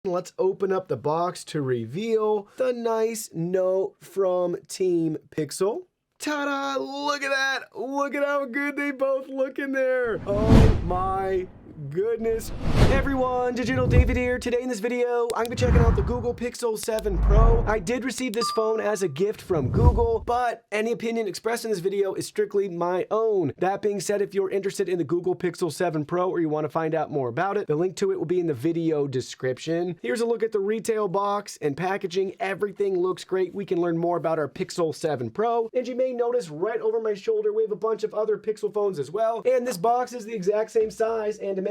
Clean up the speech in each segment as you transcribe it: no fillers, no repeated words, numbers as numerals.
Let's open up the box to reveal the nice note from Team Pixel. Ta-da! Look at that! Look at how good they both look in there! Oh my goodness. Hey everyone, Digital David here. Today in this video, I'm gonna be checking out the Google Pixel 7 Pro. I did receive this phone as a gift from Google, but any opinion expressed in this video is strictly my own. That being said, if you're interested in the Google Pixel 7 Pro or you want to find out more about it, the link to it will be in the video description. Here's a look at the retail box and packaging. Everything looks great. We can learn more about our Pixel 7 Pro. And you may notice right over my shoulder, we have a bunch of other Pixel phones as well. And this box is the exact same size and dimensions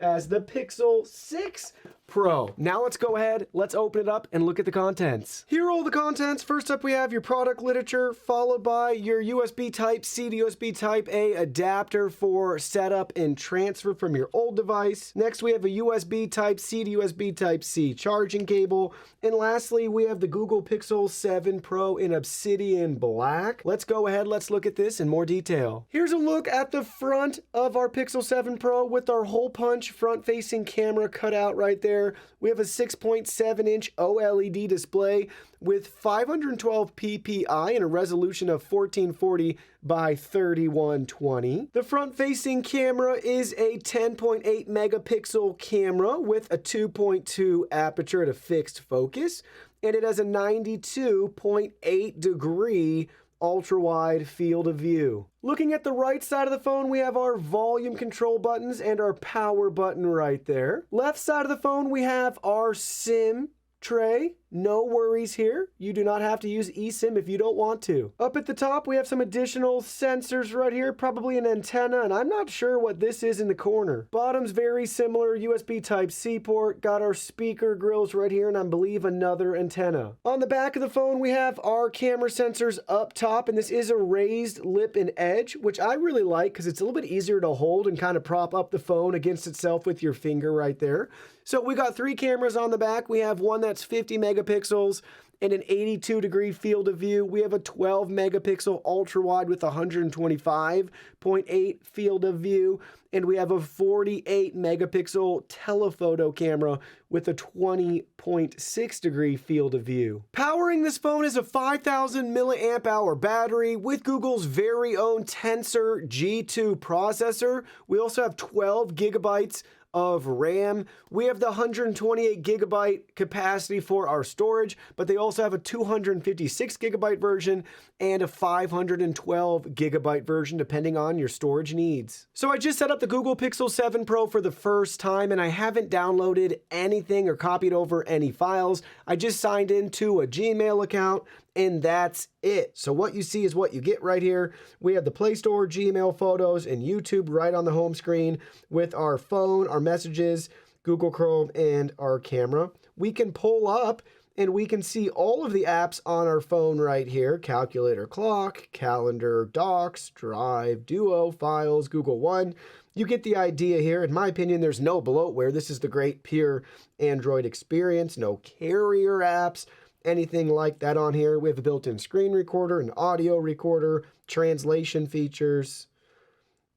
as the Pixel 6 Pro. Now let's go ahead, let's open it up and look at the contents. Here are all the contents. First up, we have your product literature, followed by your USB Type-C to USB Type-A adapter for setup and transfer from your old device. Next, we have a USB Type-C to USB Type-C charging cable. And lastly, we have the Google Pixel 7 Pro in Obsidian Black. Let's go ahead, let's look at this in more detail. Here's a look at the front of our Pixel 7 Pro with our hole punch front-facing camera cut out right there. We have a 6.7-inch OLED display with 512 ppi and a resolution of 1440 by 3120. The front-facing camera is a 10.8 megapixel camera with a 2.2 aperture at a fixed focus, and it has a 92.8 degree ultra-wide field of view. Looking at the right side of the phone, we have our volume control buttons and our power button right there. Left side of the phone, we have our SIM tray. No worries here. You do not have to use eSIM if you don't want to. Up at the top, we have some additional sensors right here, probably an antenna, and I'm not sure what this is in the corner. Bottom's very similar, USB Type-C port. Got our speaker grills right here, and I believe another antenna. On the back of the phone, we have our camera sensors up top, and this is a raised lip and edge, which I really like because it's a little bit easier to hold and kind of prop up the phone against itself with your finger right there. So we got 3 cameras on the back. We have one that's 50 megapixels and an 82 degree field of view. We have a 12 megapixel ultra wide with 125.8 field of view. And we have a 48 megapixel telephoto camera with a 20.6 degree field of view. Powering this phone is a 5,000 milliamp hour battery with Google's very own Tensor G2 processor. We also have 12 gigabytes of RAM. We have the 128 gigabyte capacity for our storage, but they also have a 256 gigabyte version and a 512 gigabyte version depending on your storage needs. So I just set up the Google Pixel 7 Pro for the first time and I haven't downloaded anything or copied over any files. I just signed into a Gmail account and that's it. So what you see is what you get right here. We have the Play Store, Gmail, Photos, and YouTube right on the home screen with our phone, our messages, Google Chrome, and our camera. We can pull up and we can see all of the apps on our phone right here. Calculator, clock, calendar, docs, drive, Duo, files, Google One. You get the idea here. In my opinion, there's no bloatware. This is the great pure Android experience. No carrier apps, anything like that on here. We have a built-in screen recorder, an audio recorder, translation features.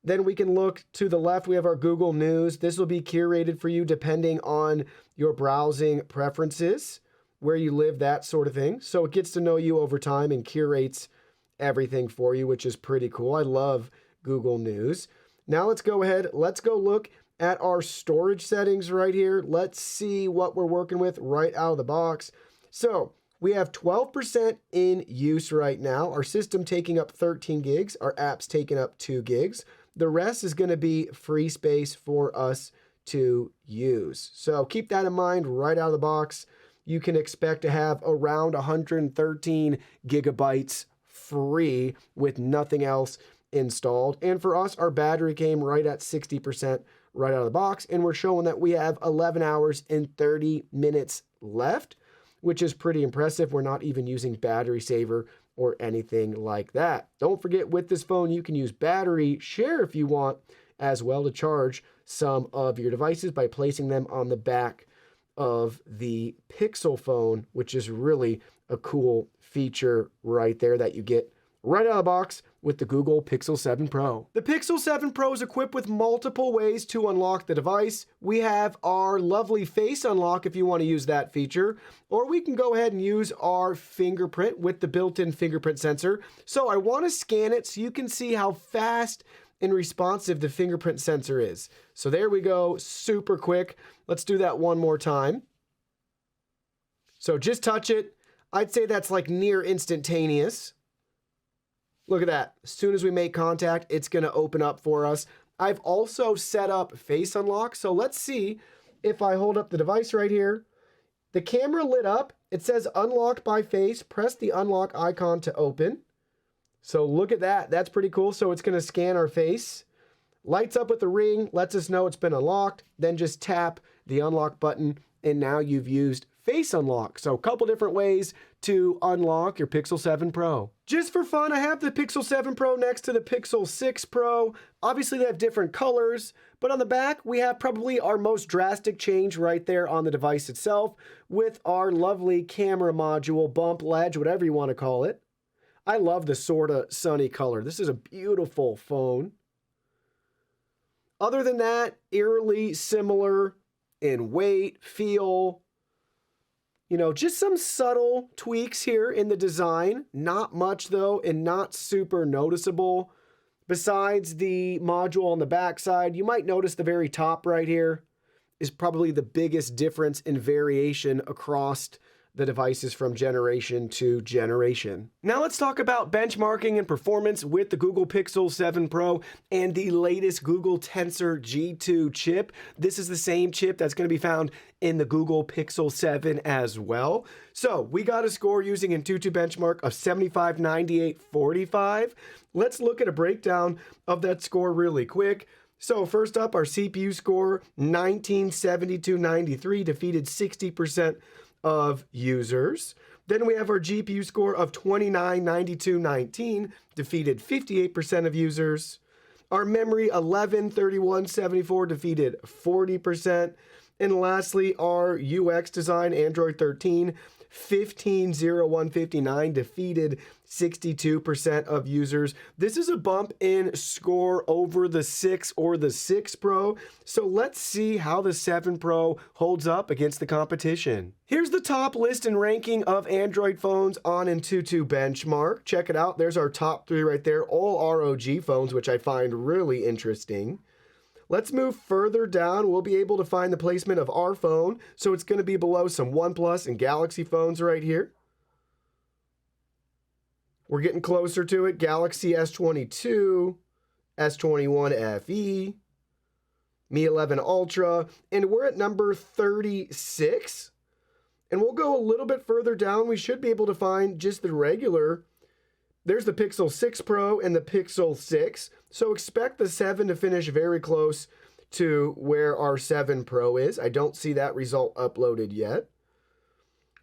Then we can look to the left. We have our Google News. This will be curated for you depending on your browsing preferences, where you live, that sort of thing. So it gets to know you over time and curates everything for you, which is pretty cool. I love Google News. Now let's go ahead. Let's go look at our storage settings right here. Let's see what we're working with right out of the box. So we have 12% in use right now. Our system taking up 13 gigs. Our apps taking up 2 gigs. The rest is going to be free space for us to use. So keep that in mind right out of the box. You can expect to have around 113 gigabytes free with nothing else installed. And for us, our battery came right at 60% right out of the box. And we're showing that we have 11 hours and 30 minutes left, which is pretty impressive. We're not even using battery saver or anything like that. Don't forget, with this phone, you can use battery share if you want as well to charge some of your devices by placing them on the back of the Pixel phone, which is really a cool feature right there that you get right out of the box with the Google Pixel 7 Pro. The Pixel 7 Pro is equipped with multiple ways to unlock the device. We have our lovely face unlock if you want to use that feature, or we can go ahead and use our fingerprint with the built-in fingerprint sensor. So I want to scan it so you can see how fast and responsive the fingerprint sensor is. So there we go, super quick. Let's do that one more time. So just touch it. I'd say that's like near instantaneous. Look at that. As soon as we make contact, it's going to open up for us. I've also set up face unlock. So let's see if I hold up the device right here. The camera lit up. It says unlocked by face. Press the unlock icon to open. So look at that. That's pretty cool. So it's going to scan our face. Lights up with the ring. Lets us know it's been unlocked. Then just tap the unlock button. And now you've used face unlock. So a couple different ways to unlock your Pixel 7 Pro. Just for fun, I have the Pixel 7 Pro next to the Pixel 6 Pro. Obviously they have different colors, but on the back we have probably our most drastic change right there on the device itself with our lovely camera module, bump, ledge, whatever you want to call it. I love the sorta sunny color. This is a beautiful phone. Other than that, eerily similar in weight, feel, you know, just some subtle tweaks here in the design. Not much though, and not super noticeable. Besides the module on the back side, you might notice the very top right here is probably the biggest difference in variation across the devices from generation to generation. Now let's talk about benchmarking and performance with the Google Pixel 7 Pro and the latest Google Tensor G2 chip. This is the same chip that's going to be found in the Google Pixel 7 as well. So we got a score using Antutu benchmark of 75, 98, 45. Let's look at a breakdown of that score really quick. So first up, our CPU score, 1972.93, defeated 60% of users. Then we have our GPU score of 29.92.19, defeated 58% of users. Our memory, 11.31.74, defeated 40%. And lastly, our UX design, Android 13, 15.01.59, defeated 62% of users. This is a bump in score over the 6 or the 6 Pro. So let's see how the 7 Pro holds up against the competition. Here's the top list and ranking of Android phones on Antutu benchmark. Check it out. There's our top 3 right there, all ROG phones, which I find really interesting. Let's move further down. We'll be able to find the placement of our phone. So it's going to be below some OnePlus and Galaxy phones right here. We're getting closer to it. Galaxy S22, S21 FE, Mi 11 Ultra, and we're at number 36. And we'll go a little bit further down. We should be able to find just the regular. There's the Pixel 6 Pro and the Pixel 6. So expect the 7 to finish very close to where our 7 Pro is. I don't see that result uploaded yet.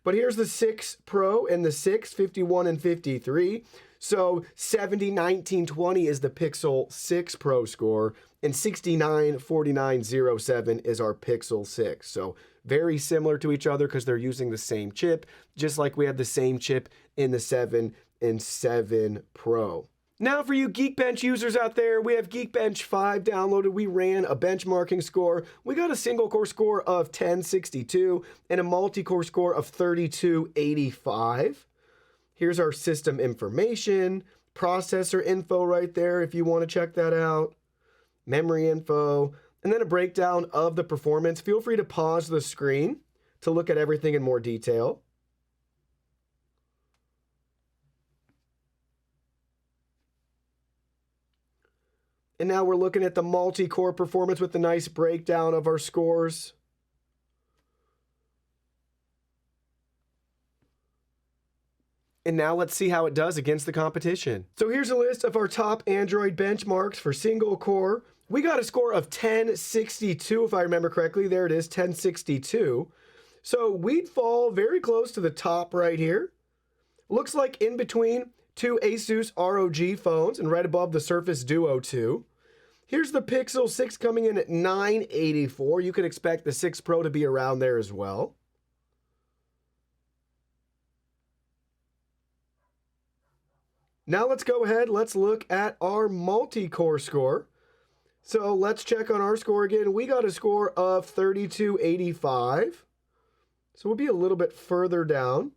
But here's the 6 Pro and the 6, 51 and 53. So 70, 19, 20 is the Pixel 6 Pro score, and 69, 49, 07 is our Pixel 6. So very similar to each other because they're using the same chip, just like we have the same chip in the 7 and 7 Pro. Now for you Geekbench users out there, we have Geekbench 5 downloaded. We ran a benchmarking score. We got a single core score of 1062 and a multi-core score of 3285. Here's our system information, processor info right there if you want to check that out, memory info, and then a breakdown of the performance. Feel free to pause the screen to look at everything in more detail. And now we're looking at the multi-core performance with the nice breakdown of our scores. And now let's see how it does against the competition. So here's a list of our top Android benchmarks for single core. We got a score of 1062, if I remember correctly. There it is, 1062. So we'd fall very close to the top right here. Looks like in between two Asus ROG phones and right above the Surface Duo 2. Here's the Pixel 6 coming in at 984. You can expect the 6 Pro to be around there as well. Now let's go ahead, let's look at our multi-core score. So let's check on our score again. We got a score of 3285. So we'll be a little bit further down.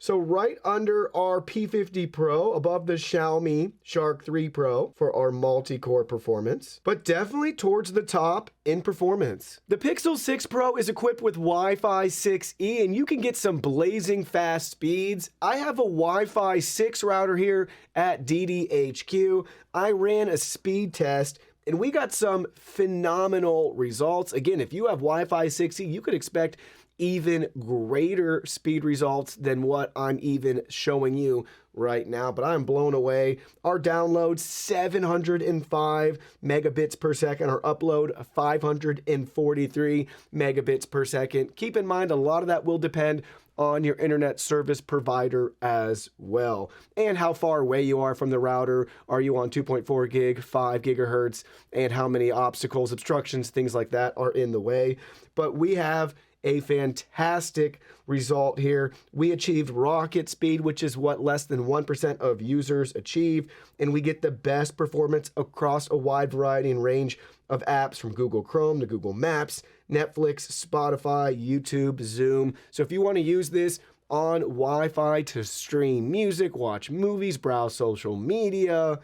So right under our P50 Pro, above the Xiaomi Shark 3 Pro for our multi-core performance, but definitely towards the top in performance. The Pixel 6 Pro is equipped with Wi-Fi 6E, and you can get some blazing fast speeds. I have a Wi-Fi 6 router here at DDHQ. I ran a speed test, and we got some phenomenal results. Again, if you have Wi-Fi 6E, you could expect even greater speed results than what I'm even showing you right now, but I'm blown away. Our download 705 megabits per second, our upload 543 megabits per second. Keep in mind, a lot of that will depend on your internet service provider as well, and how far away you are from the router. Are you on 2.4 gig, 5 gigahertz, and how many obstacles, obstructions, things like that are in the way. But we have a fantastic result here. We achieved rocket speed, which is what less than 1% of users achieve, and we get the best performance across a wide variety and range of apps, from Google Chrome to Google Maps, Netflix, Spotify, YouTube, Zoom. So if you want to use this on Wi-Fi to stream music, watch movies, browse social media,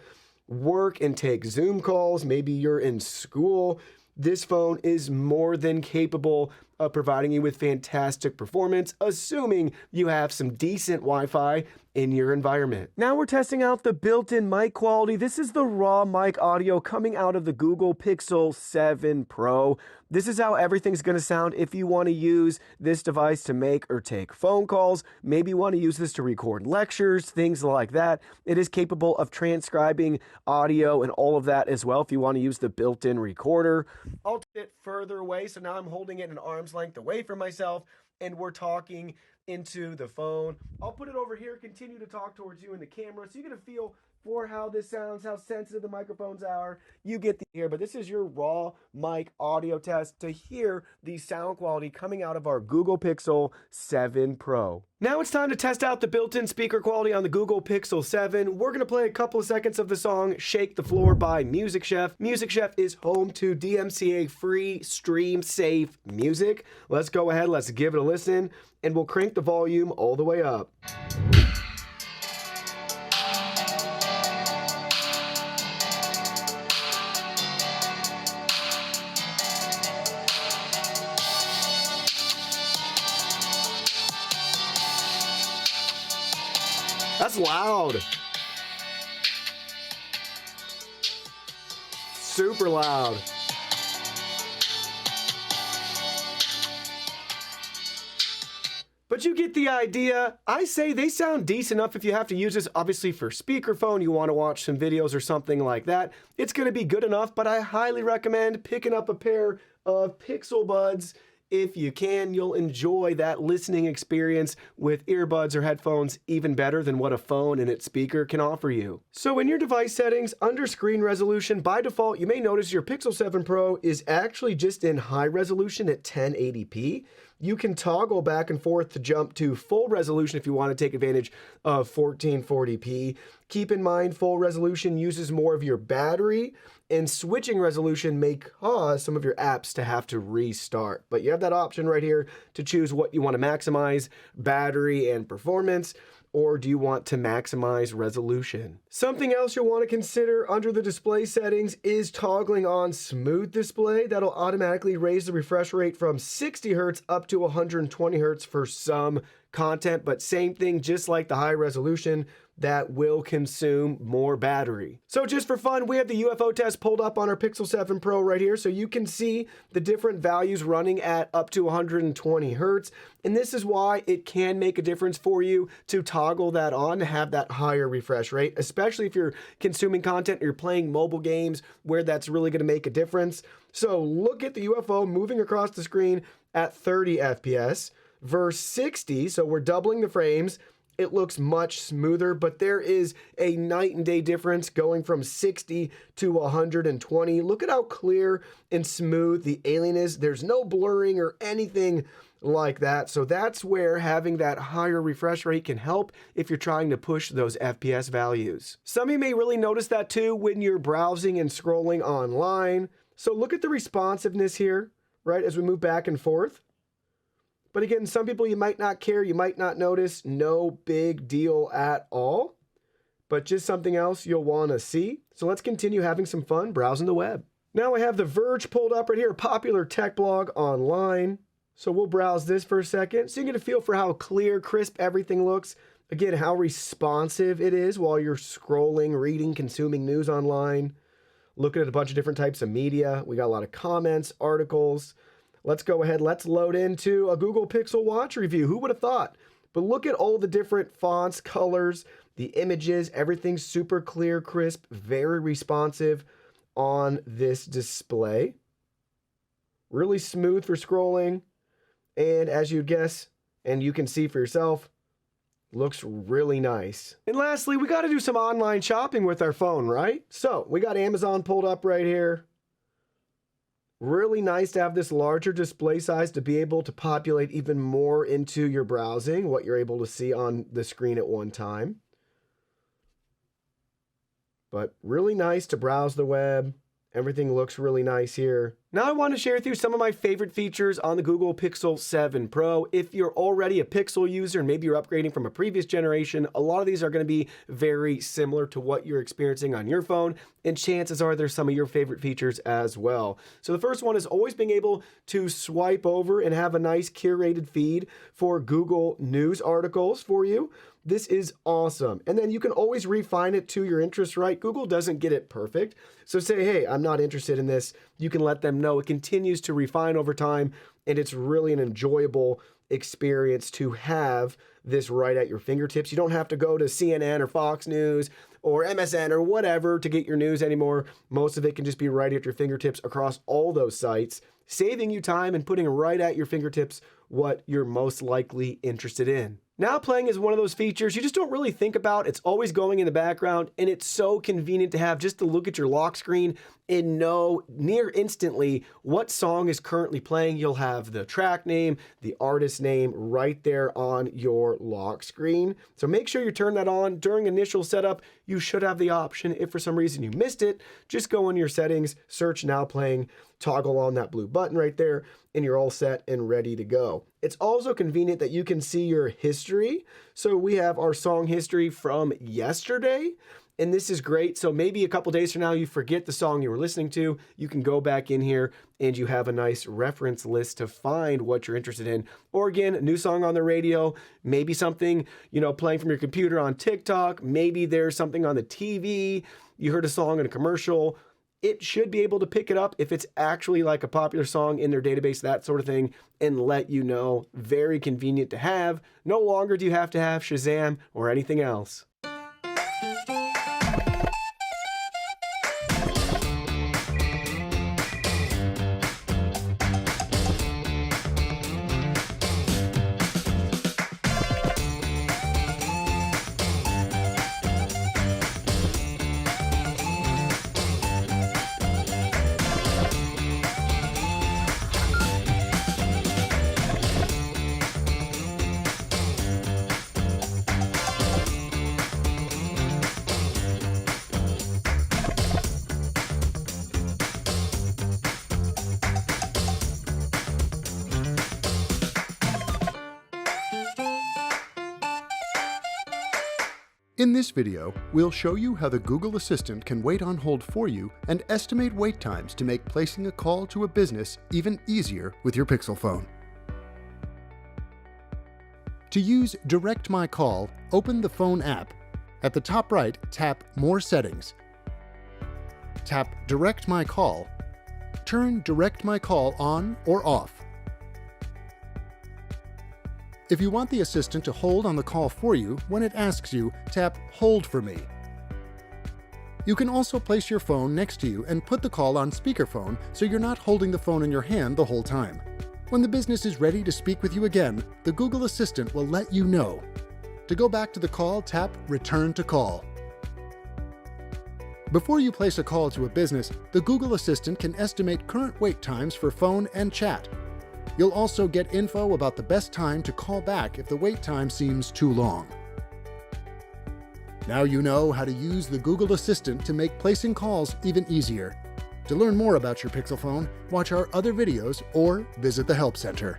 work and take Zoom calls, maybe you're in school, this phone is more than capable of providing you with fantastic performance, assuming you have some decent Wi-Fi in your environment. Now we're testing out the built-in mic quality. This is the raw mic audio coming out of the Google Pixel 7 Pro. This is how everything's going to sound if you want to use this device to make or take phone calls. Maybe you want to use this to record lectures, things like that. It is capable of transcribing audio and all of that as well if you want to use the built-in recorder. I'll take it further away, so now I'm holding it an arm's length away from myself, and we're talking into the phone. I'll put it over here, continue to talk towards you in the camera, so you get a feel for how this sounds, how sensitive the microphones are. You get the ear, but this is your raw mic audio test to hear the sound quality coming out of our Google Pixel 7 Pro. Now it's time to test out the built-in speaker quality on the Google Pixel 7. We're going to play a couple of seconds of the song Shake the Floor by Music Chef. Music Chef is home to DMCA-free, stream-safe music. Let's go ahead, let's give it a listen, and we'll crank the volume all the way up. That's loud. Super loud. But you get the idea. I say they sound decent enough if you have to use this, obviously, for speakerphone. You want to watch some videos or something like that. It's going to be good enough, but I highly recommend picking up a pair of Pixel Buds. If you can, you'll enjoy that listening experience with earbuds or headphones even better than what a phone and its speaker can offer you. So in your device settings, under screen resolution, by default, you may notice your Pixel 7 Pro is actually just in high resolution at 1080p. You can toggle back and forth to jump to full resolution if you want to take advantage of 1440p. Keep in mind, full resolution uses more of your battery, and switching resolution may cause some of your apps to have to restart. But you have that option right here to choose what you want to maximize, battery and performance, or do you want to maximize resolution? Something else you'll want to consider under the display settings is toggling on smooth display. That'll automatically raise the refresh rate from 60 Hz up to 120 Hz for some content, but same thing, just like the high resolution, that will consume more battery. So just for fun, we have the UFO test pulled up on our Pixel 7 Pro right here, so you can see the different values running at up to 120 Hertz. And this is why it can make a difference for you to toggle that on to have that higher refresh rate, especially if you're consuming content or you're playing mobile games where that's really gonna make a difference. So look at the UFO moving across the screen at 30 FPS versus 60, so we're doubling the frames, it looks much smoother, but there is a night and day difference going from 60 to 120. Look at how clear and smooth the Alien is. There's no blurring or anything like that. So that's where having that higher refresh rate can help if you're trying to push those FPS values. Some of you may really notice that too when you're browsing and scrolling online. So look at the responsiveness here, right, as we move back and forth. But again, some people you might not care, you might not notice, no big deal at all, but just something else you'll want to see. So let's continue having some fun browsing the web. Now I have The Verge pulled up right here, a popular tech blog online. So we'll browse this for a second. So you get a feel for how clear, crisp everything looks. Again, how responsive it is while you're scrolling, reading, consuming news online. Looking at a bunch of different types of media. We got a lot of comments, articles. Let's go ahead, let's load into a Google Pixel Watch review. Who would have thought? But look at all the different fonts, colors, the images, everything's super clear, crisp, very responsive on this display. Really smooth for scrolling. And as you'd guess, and you can see for yourself, looks really nice. And lastly, we got to do some online shopping with our phone, right? So we got Amazon pulled up right here. Really nice to have this larger display size to be able to populate even more into your browsing, what you're able to see on the screen at one time. But really nice to browse the web. Everything looks really nice here. Now I want to share with you some of my favorite features on the Google Pixel 7 Pro. If you're already a Pixel user and maybe you're upgrading from a previous generation, a lot of these are going to be very similar to what you're experiencing on your phone, and chances are there's some of your favorite features as well. So the first one is always being able to swipe over and have a nice curated feed for Google News articles for you. This is awesome. And then you can always refine it to your interests, right? Google doesn't get it perfect. So say, hey, I'm not interested in this. You can let them know. It continues to refine over time, and it's really an enjoyable experience to have this right at your fingertips. You don't have to go to CNN or Fox News or MSN or whatever to get your news anymore. Most of it can just be right at your fingertips across all those sites, saving you time and putting right at your fingertips what you're most likely interested in. Now playing is one of those features you just don't really think about. It's always going in the background, and it's so convenient to have just to look at your lock screen and know near instantly what song is currently playing. You'll have the track name, the artist name right there on your lock screen. So make sure you turn that on during initial setup. You should have the option. If for some reason you missed it, just go in your settings, search now playing, toggle on that blue button right there, and you're all set and ready to go. It's also convenient that you can see your history. So we have our song history from yesterday, and this is great. So maybe a couple days from now, you forget the song you were listening to, you can go back in here and you have a nice reference list to find what you're interested in. Or again, a new song on the radio, maybe something, playing from your computer on TikTok, maybe there's something on the TV, you heard a song in a commercial. It should be able to pick it up if it's actually like a popular song in their database, that sort of thing, and let you know. Very convenient to have. No longer do you have to have Shazam or anything else. In this video, we'll show you how the Google Assistant can wait on hold for you and estimate wait times to make placing a call to a business even easier with your Pixel phone. To use Direct My Call, open the phone app. At the top right, tap More Settings. Tap Direct My Call. Turn Direct My Call on or off. If you want the assistant to hold on the call for you, when it asks you, tap Hold for Me. You can also place your phone next to you and put the call on speakerphone so you're not holding the phone in your hand the whole time. When the business is ready to speak with you again, the Google Assistant will let you know. To go back to the call, tap Return to Call. Before you place a call to a business, the Google Assistant can estimate current wait times for phone and chat. You'll also get info about the best time to call back if the wait time seems too long. Now you know how to use the Google Assistant to make placing calls even easier. To learn more about your Pixel phone, watch our other videos or visit the Help Center.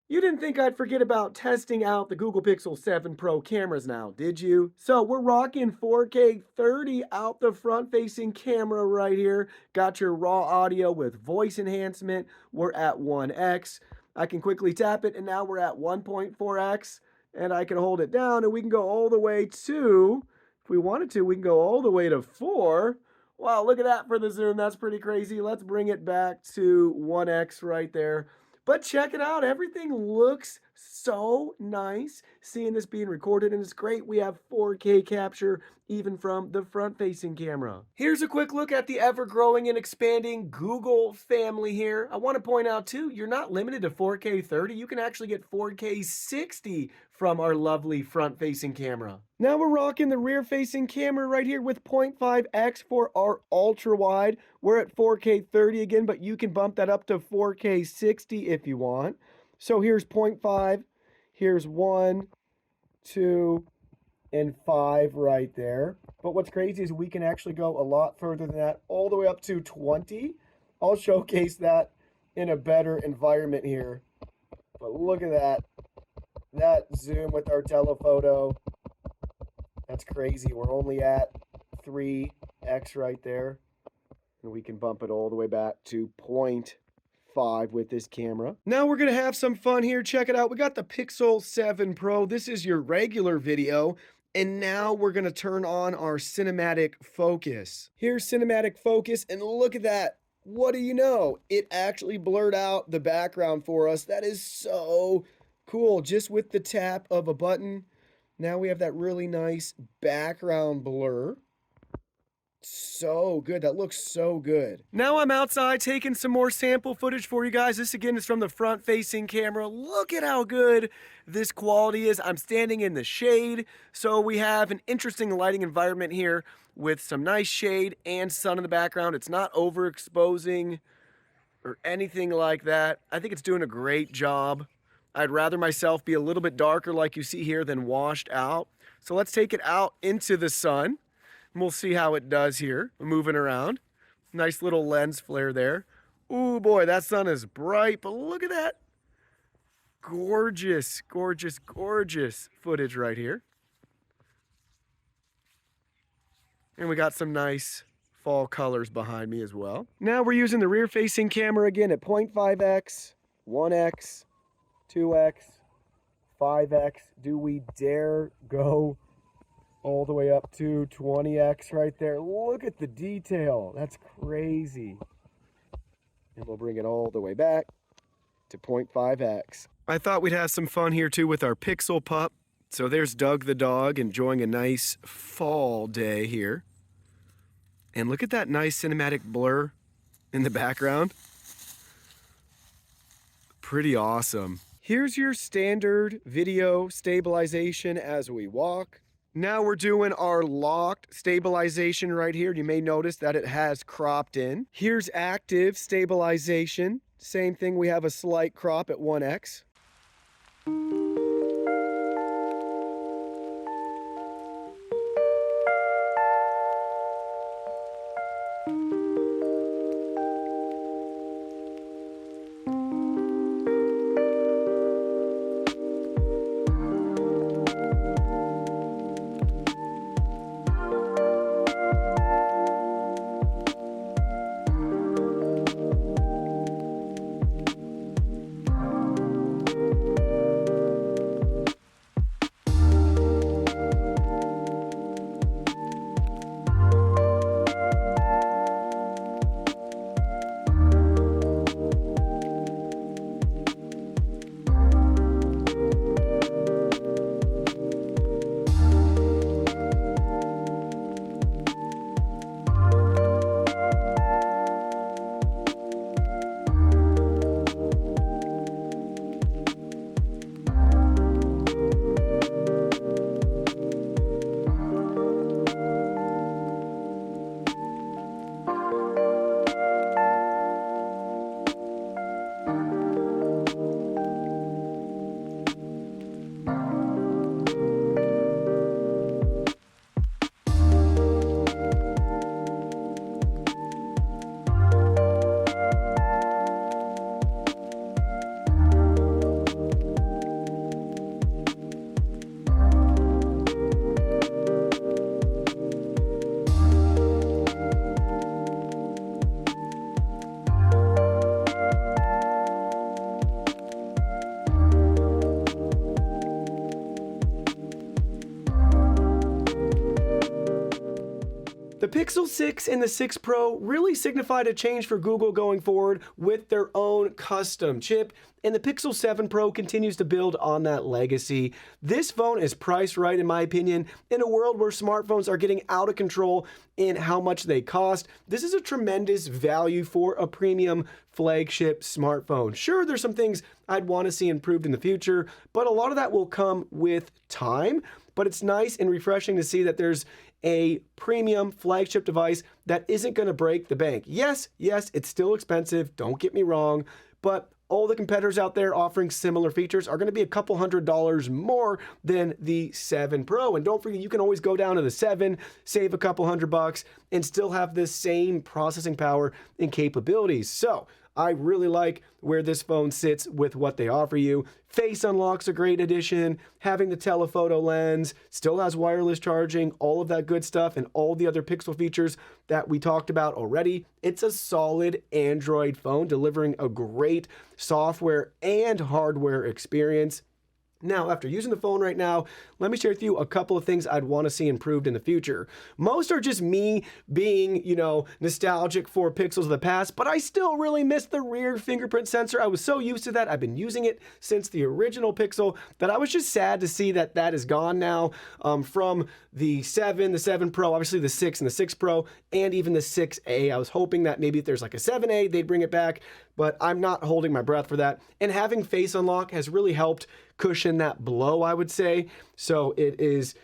You didn't think I'd forget about testing out the Google Pixel 7 Pro cameras now, did you? So we're rocking 4K 30 out the front-facing camera right here. Got your raw audio with voice enhancement. We're at 1x. I can quickly tap it, and now we're at 1.4x. And I can hold it down, and we can go all the way to, if we wanted to, we can go all the way to 4. Wow, look at that for the zoom. That's pretty crazy. Let's bring it back to 1x right there. But check it out. Everything looks so nice. Seeing this being recorded, and it's great. We have 4K capture even from the front-facing camera. Here's a quick look at the ever-growing and expanding Google family here. I want to point out, too, you're not limited to 4K 30. You can actually get 4K 60 from our lovely front-facing camera. Now we're rocking the rear-facing camera right here with 0.5x for our ultra-wide. We're at 4K 30 again, but you can bump that up to 4K 60 if you want. So here's 0.5, here's 1, 2, and 5 right there. But what's crazy is we can actually go a lot further than that, all the way up to 20. I'll showcase that in a better environment here. But look at that. That zoom with our telephoto. That's crazy. We're only at 3x right there. And we can bump it all the way back to 0.5 with this camera. Now we're going to have some fun here. Check it out. We got the Pixel 7 Pro. This is your regular video. And now we're going to turn on our cinematic focus. Here's cinematic focus, and look at that. What do you know? It actually blurred out the background for us. That is so cool. Just with the tap of a button. Now we have that really nice background blur. So good. That looks so good. Now I'm outside taking some more sample footage for you guys. This again is from the front facing camera. Look at how good this quality is. I'm standing in the shade. So we have an interesting lighting environment here with some nice shade and sun in the background. It's not overexposing or anything like that. I think it's doing a great job. I'd rather myself be a little bit darker like you see here than washed out. So let's take it out into the sun. And we'll see how it does here, moving around. Nice little lens flare there. Ooh, boy, that sun is bright, but look at that. Gorgeous, gorgeous, gorgeous footage right here. And we got some nice fall colors behind me as well. Now we're using the rear-facing camera again at 0.5x, 1x, 2x, 5x. Do we dare go all the way up to 20x right there? Look at the detail. That's crazy. And we'll bring it all the way back to 0.5x. I thought we'd have some fun here too with our Pixel pup. So there's Doug the dog enjoying a nice fall day here. And look at that nice cinematic blur in the background. Pretty awesome. Here's your standard video stabilization as we walk. Now we're doing our locked stabilization right here. You may notice that it has cropped in. Here's active stabilization. Same thing, we have a slight crop at 1x. Pixel 6 and the 6 Pro really signified a change for Google going forward with their own custom chip, and the Pixel 7 Pro continues to build on that legacy. This phone is priced right, in my opinion, in a world where smartphones are getting out of control in how much they cost. This is a tremendous value for a premium flagship smartphone. Sure, there's some things I'd want to see improved in the future, but a lot of that will come with time. But it's nice and refreshing to see that there's a premium flagship device that isn't going to break the bank. Yes, it's still expensive, don't get me wrong, but all the competitors out there offering similar features are going to be a couple $100 more than the 7 Pro. And don't forget, you can always go down to the 7, save a couple $100, and still have the same processing power and capabilities. So I really like where this phone sits with what they offer you. Face Unlock's a great addition. Having the telephoto lens, still has wireless charging, all of that good stuff, and all the other Pixel features that we talked about already. It's a solid Android phone delivering a great software and hardware experience. Now, after using the phone right now, let me share with you a couple of things I'd want to see improved in the future. Most are just me being, nostalgic for Pixels of the past, but I still really miss the rear fingerprint sensor. I was so used to that. I've been using it since the original Pixel that I was just sad to see that that is gone now from the 7, the 7 Pro, obviously the 6 and the 6 Pro, and even the 6A. I was hoping that maybe if there's like a 7A, they'd bring it back, but I'm not holding my breath for that. And having Face Unlock has really helped cushion that blow, I would say. So it is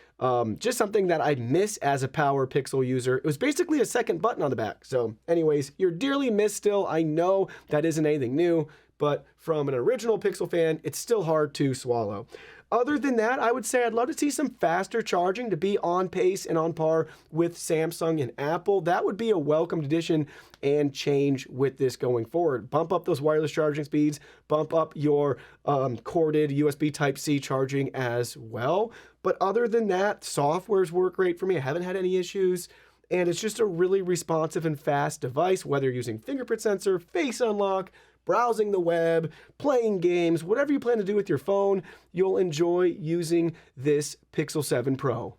just something that I miss as a Power Pixel user. It was basically a second button on the back. So anyways, you're dearly missed still. I know that isn't anything new, but from an original Pixel fan, it's still hard to swallow. Other than that, I would say I'd love to see some faster charging to be on pace and on par with Samsung and Apple. That would be a welcomed addition and change with this going forward. Bump up those wireless charging speeds, bump up your corded USB Type-C charging as well. But other than that, softwares work great for me. I haven't had any issues. And it's just a really responsive and fast device, whether you're using fingerprint sensor, Face Unlock, browsing the web, playing games, whatever you plan to do with your phone, you'll enjoy using this Pixel 7 Pro.